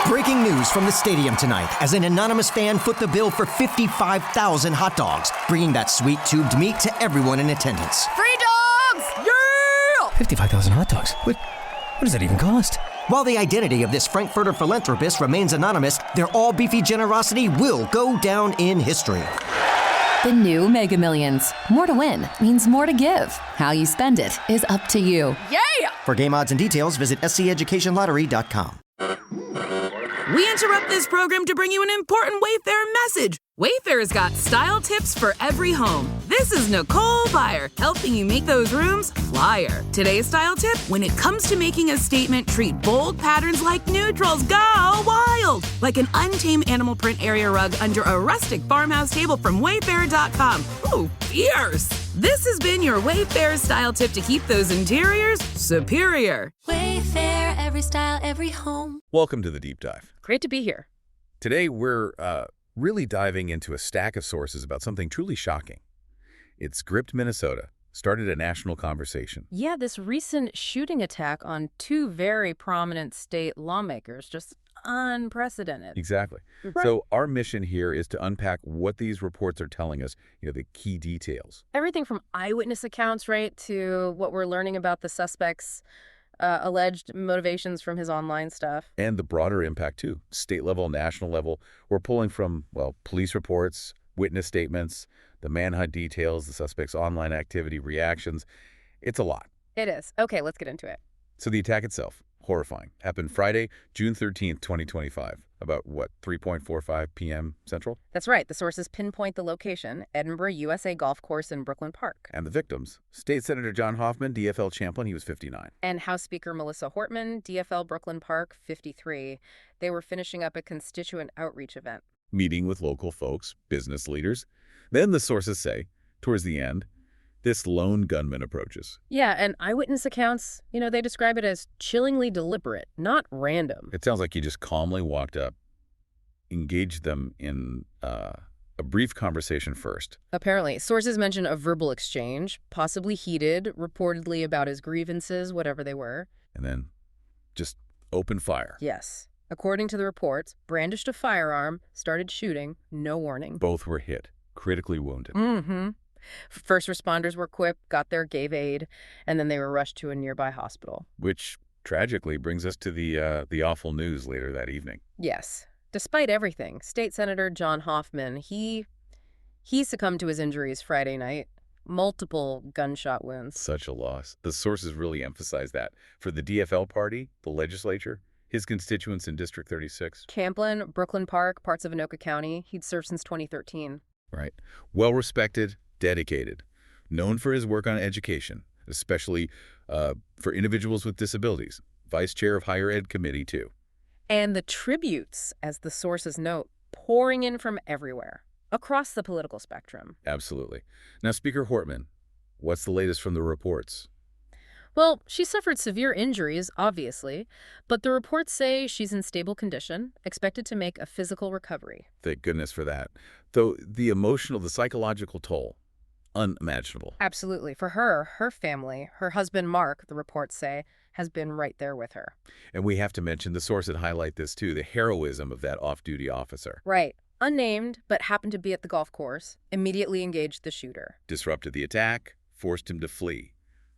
Breaking news from the stadium tonight as an anonymous fan foot the bill for 55,000 hot dogs, bringing that sweet tubed meat to everyone in attendance. Free dogs! Yeah! 55,000 hot dogs? What does that even cost? While the identity of this Frankfurter philanthropist remains anonymous, their all-beefy generosity will go down in history. The new Mega Millions. More to win means more to give. How you spend it is up to you. Yeah! For game odds and details, visit sceducationlottery.com. We interrupt this program to bring you an important Wayfair message. Wayfair's got style tips for every home. This is Nicole Byer, helping you make those rooms flyer. Today's style tip, when it comes to making a statement, treat bold patterns like neutrals. Go wild! Like an untamed animal print area rug under a rustic farmhouse table from Wayfair.com. Ooh, fierce! This has been your Wayfair style tip to keep those interiors superior. Wayfair, every style, every home. Welcome to the Deep Dive. Great to be here. Today, we're really diving into a stack of sources about something truly shocking. It's gripped Minnesota, started a national conversation. Yeah, this recent shooting attack on two very prominent state lawmakers, just unprecedented. Exactly. Right. So our mission here is to unpack what these reports are telling us, the key details. Everything from eyewitness accounts, right, to what we're learning about the suspect's alleged motivations from his online stuff. And the broader impact, too. State level, national level. We're pulling from, police reports, witness statements, the manhunt details, the suspect's online activity reactions. It's a lot. It is. Okay, let's get into it. So the attack itself, horrifying, happened Friday, June 13th, 2025, about, 3:45 p.m. Central? That's right. The sources pinpoint the location, Edinburgh USA Golf Course in Brooklyn Park. And the victims, State Senator John Hoffman, DFL Champlin, he was 59. And House Speaker Melissa Hortman, DFL Brooklyn Park, 53. They were finishing up a constituent outreach event. Meeting with local folks, business leaders. Then the sources say, towards the end, this lone gunman approaches. Yeah, and eyewitness accounts, they describe it as chillingly deliberate, not random. It sounds like he just calmly walked up, engaged them in a brief conversation first. Apparently. Sources mention a verbal exchange, possibly heated, reportedly about his grievances, whatever they were. And then just open fire. Yes. According to the reports, brandished a firearm, started shooting, no warning. Both were hit, critically wounded. Mm-hmm. First responders were equipped, got there, gave aid, and then they were rushed to a nearby hospital. Which, tragically, brings us to the awful news later that evening. Yes. Despite everything, State Senator John Hoffman, he succumbed to his injuries Friday night. Multiple gunshot wounds. Such a loss. The sources really emphasize that. For the DFL party, the legislature, his constituents in District 36. Champlin, Brooklyn Park, parts of Anoka County. He'd served since 2013. Right. Well-respected, dedicated, known for his work on education, especially for individuals with disabilities. Vice chair of Higher Ed Committee, too. And the tributes, as the sources note, pouring in from everywhere, across the political spectrum. Absolutely. Now, Speaker Hortman, what's the latest from the reports? Well, she suffered severe injuries, obviously, but the reports say she's in stable condition, expected to make a physical recovery. Thank goodness for that. Though the emotional, the psychological toll, unimaginable. Absolutely. For her, her family, her husband Mark, the reports say, has been right there with her. And we have to mention the source that highlight this too, the heroism of that off-duty officer. Right. Unnamed, but happened to be at the golf course, immediately engaged the shooter. Disrupted the attack, forced him to flee.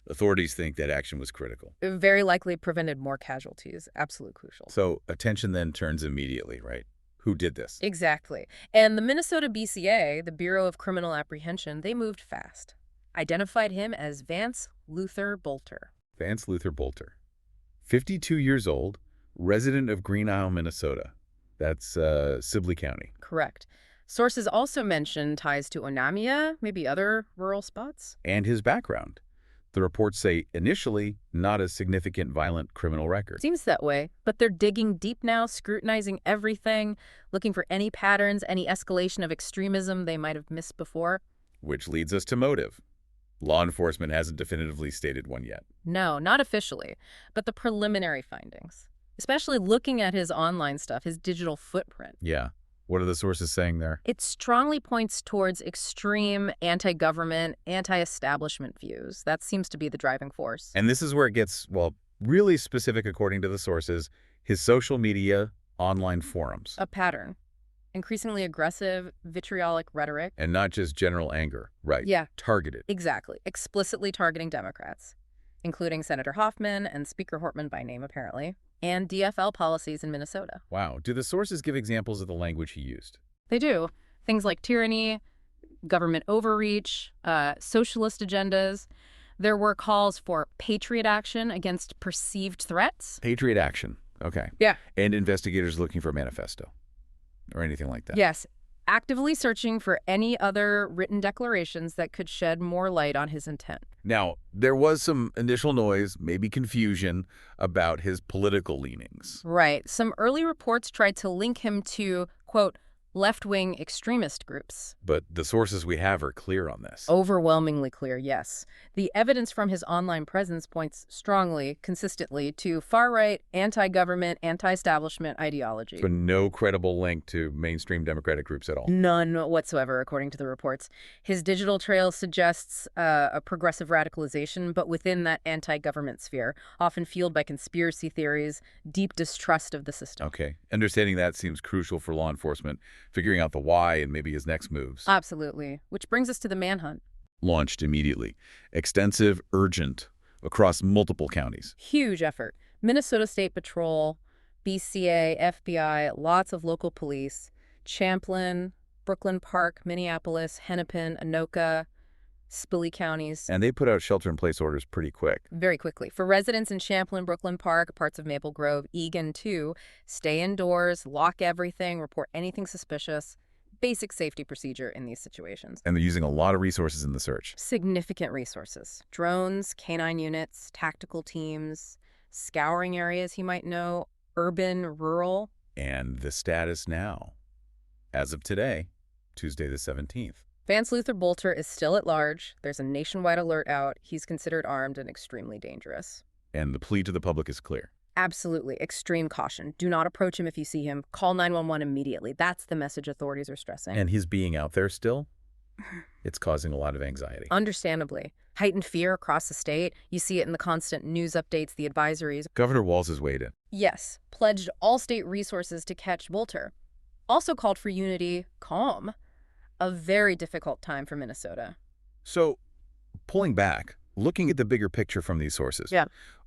Authorities think that action was critical. It very likely prevented more casualties. Absolutely crucial. So attention then turns immediately, right? Who did this? Exactly. And the Minnesota BCA, the Bureau of Criminal Apprehension, they moved fast. Identified him as Vance Luther Bolter. Vance Luther Bolter. 52 years old, resident of Green Isle, Minnesota. That's Sibley County. Correct. Sources also mention ties to Onamia, maybe other rural spots. And his background. The reports say initially not a significant violent criminal record. Seems that way, but they're digging deep now, scrutinizing everything, looking for any patterns, any escalation of extremism they might have missed before. Which leads us to motive. Law enforcement hasn't definitively stated one yet. No, not officially, but the preliminary findings, especially looking at his online stuff, his digital footprint. Yeah. What are the sources saying there? It strongly points towards extreme anti-government, anti-establishment views. That seems to be the driving force. And this is where it gets, really specific according to the sources. His social media, online forums. A pattern. Increasingly aggressive, vitriolic rhetoric. And not just general anger, right? Yeah. Targeted. Exactly. Explicitly targeting Democrats, including Senator Hoffman and Speaker Hortman by name, apparently, and DFL policies in Minnesota. Wow. Do the sources give examples of the language he used? They do. Things like tyranny, government overreach, socialist agendas. There were calls for patriot action against perceived threats. Patriot action. Okay. Yeah. And investigators looking for a manifesto or anything like that. Yes. Actively searching for any other written declarations that could shed more light on his intent. Now, there was some initial noise, maybe confusion, about his political leanings. Right. Some early reports tried to link him to, quote, left-wing extremist groups. But the sources we have are clear on this. Overwhelmingly clear, yes. The evidence from his online presence points strongly, consistently, to far-right, anti-government, anti-establishment ideology. So no credible link to mainstream Democratic groups at all. None whatsoever, according to the reports. His digital trail suggests a progressive radicalization, but within that anti-government sphere, often fueled by conspiracy theories, deep distrust of the system. Okay. Understanding that seems crucial for law enforcement, figuring out the why and maybe his next moves. Absolutely. Which brings us to the manhunt. Launched immediately. Extensive, urgent, across multiple counties. Huge effort. Minnesota State Patrol, BCA, FBI, lots of local police, Champlin, Brooklyn Park, Minneapolis, Hennepin, Anoka, Spilly counties. And they put out shelter-in-place orders pretty quick. Very quickly. For residents in Champlin, Brooklyn Park, parts of Maple Grove, Eagan too, stay indoors, lock everything, report anything suspicious. Basic safety procedure in these situations. And they're using a lot of resources in the search. Significant resources. Drones, canine units, tactical teams, scouring areas he might know, urban, rural. And the status now, as of today, Tuesday the 17th. Vance Luther Bolter is still at large. There's a nationwide alert out. He's considered armed and extremely dangerous. And the plea to the public is clear. Absolutely. Extreme caution. Do not approach him if you see him. Call 911 immediately. That's the message authorities are stressing. And his being out there still, it's causing a lot of anxiety. Understandably. Heightened fear across the state. You see it in the constant news updates, the advisories. Governor Walz has weighed in. Yes. Pledged all state resources to catch Bolter. Also called for unity, calm. A very difficult time for Minnesota. So, pulling back, looking at the bigger picture from these sources,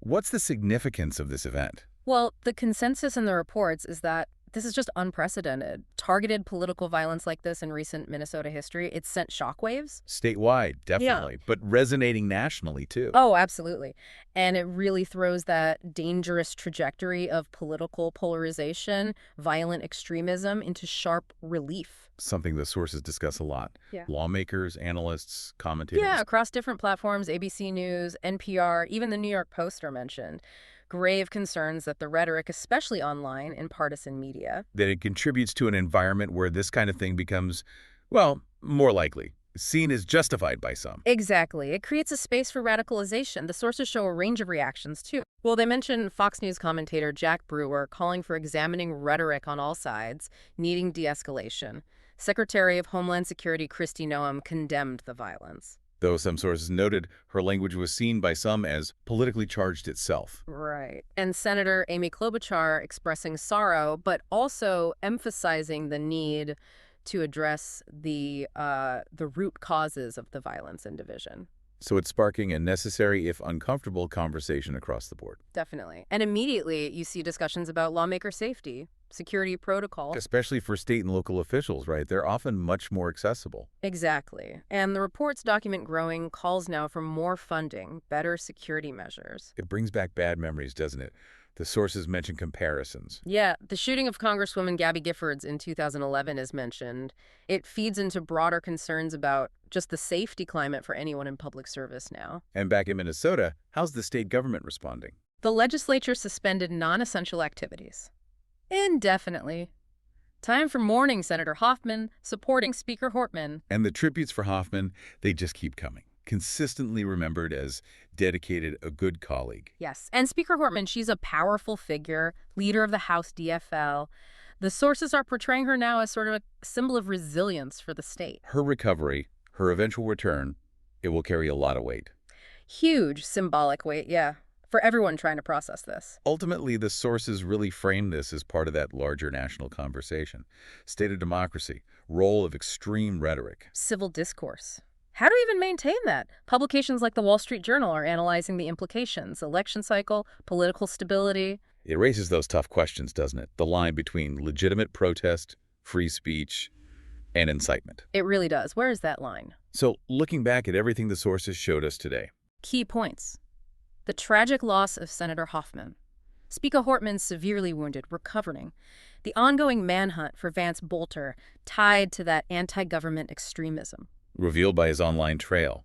what's the significance of this event? Well, the consensus in the reports is that this is just unprecedented. Targeted political violence like this in recent Minnesota history, it's sent shockwaves. Statewide, definitely, but resonating nationally, too. Oh, absolutely. And it really throws that dangerous trajectory of political polarization, violent extremism into sharp relief. Something the sources discuss a lot. Yeah. Lawmakers, analysts, commentators. Yeah, across different platforms, ABC News, NPR, even the New York Post are mentioned. Grave concerns that the rhetoric, especially online in partisan media, that it contributes to an environment where this kind of thing becomes, well, more likely, seen as justified by some. Exactly. It creates a space for radicalization. The sources show a range of reactions, too. Well, they mention Fox News commentator Jack Brewer calling for examining rhetoric on all sides, needing de-escalation. Secretary of Homeland Security Kristi Noem condemned the violence. Though some sources noted her language was seen by some as politically charged itself. Right. And Senator Amy Klobuchar expressing sorrow, but also emphasizing the need to address the root causes of the violence and division. So it's sparking a necessary, if uncomfortable, conversation across the board. Definitely. And immediately you see discussions about lawmaker safety, security protocol. Especially for state and local officials, right? They're often much more accessible. Exactly. And the reports document growing calls now for more funding, better security measures. It brings back bad memories, doesn't it? The sources mention comparisons. Yeah, the shooting of Congresswoman Gabby Giffords in 2011 is mentioned. It feeds into broader concerns about just the safety climate for anyone in public service now. And back in Minnesota, how's the state government responding? The legislature suspended non-essential activities. Indefinitely. Time for mourning Senator Hoffman, supporting Speaker Hortman. And the tributes for Hoffman, they just keep coming. Consistently remembered as dedicated, a good colleague. Yes, and Speaker Hortman, she's a powerful figure, leader of the House DFL. The sources are portraying her now as sort of a symbol of resilience for the state. Her recovery, her eventual return, it will carry a lot of weight. Huge symbolic weight, yeah. for everyone trying to process this. Ultimately, the sources really frame this as part of that larger national conversation. State of democracy, role of extreme rhetoric. Civil discourse. How do we even maintain that? Publications like the Wall Street Journal are analyzing the implications, election cycle, political stability. It raises those tough questions, doesn't it? The line between legitimate protest, free speech, and incitement. It really does. Where is that line? So, looking back at everything the sources showed us today. Key points. The tragic loss of Senator Hoffman. Speaker Hortman severely wounded, recovering. The ongoing manhunt for Vance Bolter tied to that anti-government extremism. Revealed by his online trail.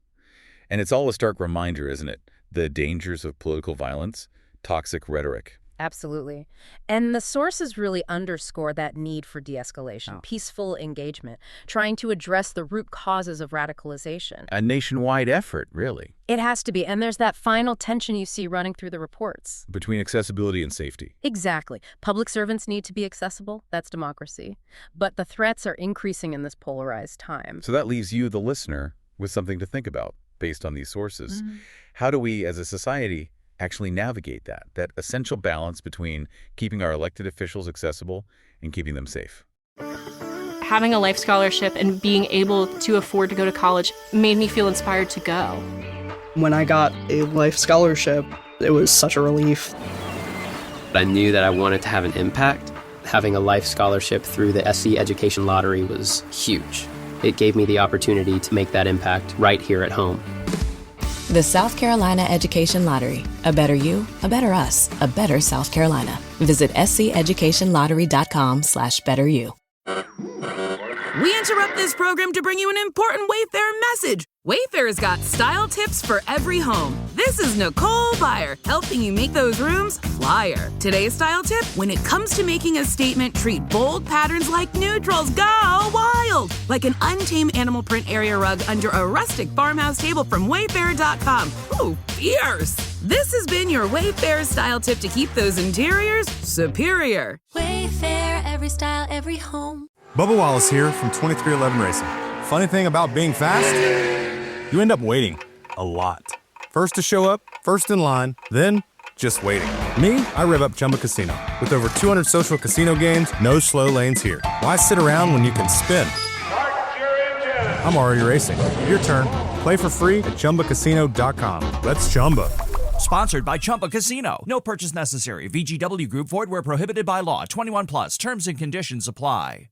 And it's all a stark reminder, isn't it? The dangers of political violence, toxic rhetoric. Absolutely. And the sources really underscore that need for de-escalation, peaceful engagement, trying to address the root causes of radicalization. A nationwide effort, really. It has to be. And there's that final tension you see running through the reports. Between accessibility and safety. Exactly. Public servants need to be accessible. That's democracy. But the threats are increasing in this polarized time. So that leaves you, the listener, with something to think about based on these sources. How do we, as a society, actually navigate that essential balance between keeping our elected officials accessible and keeping them safe? Having a life scholarship and being able to afford to go to college made me feel inspired to go. When I got a life scholarship, it was such a relief. I knew that I wanted to have an impact. Having a life scholarship through the SC Education Lottery was huge. It gave me the opportunity to make that impact right here at home. The South Carolina Education Lottery. A better you, a better us, a better South Carolina. Visit sceducationlottery.com/betteryou. We interrupt this program to bring you an important Wayfair message. Wayfair's got style tips for every home. This is Nicole Byer, helping you make those rooms flyer. Today's style tip: when it comes to making a statement, treat bold patterns like neutrals. Go wild! Like an untamed animal print area rug under a rustic farmhouse table from Wayfair.com. Ooh, fierce! This has been your Wayfair style tip to keep those interiors superior. Wayfair, every style, every home. Bubba Wallace here from 2311 Racing. Funny thing about being fast, you end up waiting a lot. First to show up, first in line, then just waiting. Me, I rev up Chumba Casino. With over 200 social casino games, no slow lanes here. Why sit around when you can spin? I'm already racing. Your turn. Play for free at ChumbaCasino.com. Let's Chumba. Sponsored by Chumba Casino. No purchase necessary. VGW Group. Void where prohibited by law. 21 plus. Terms and conditions apply.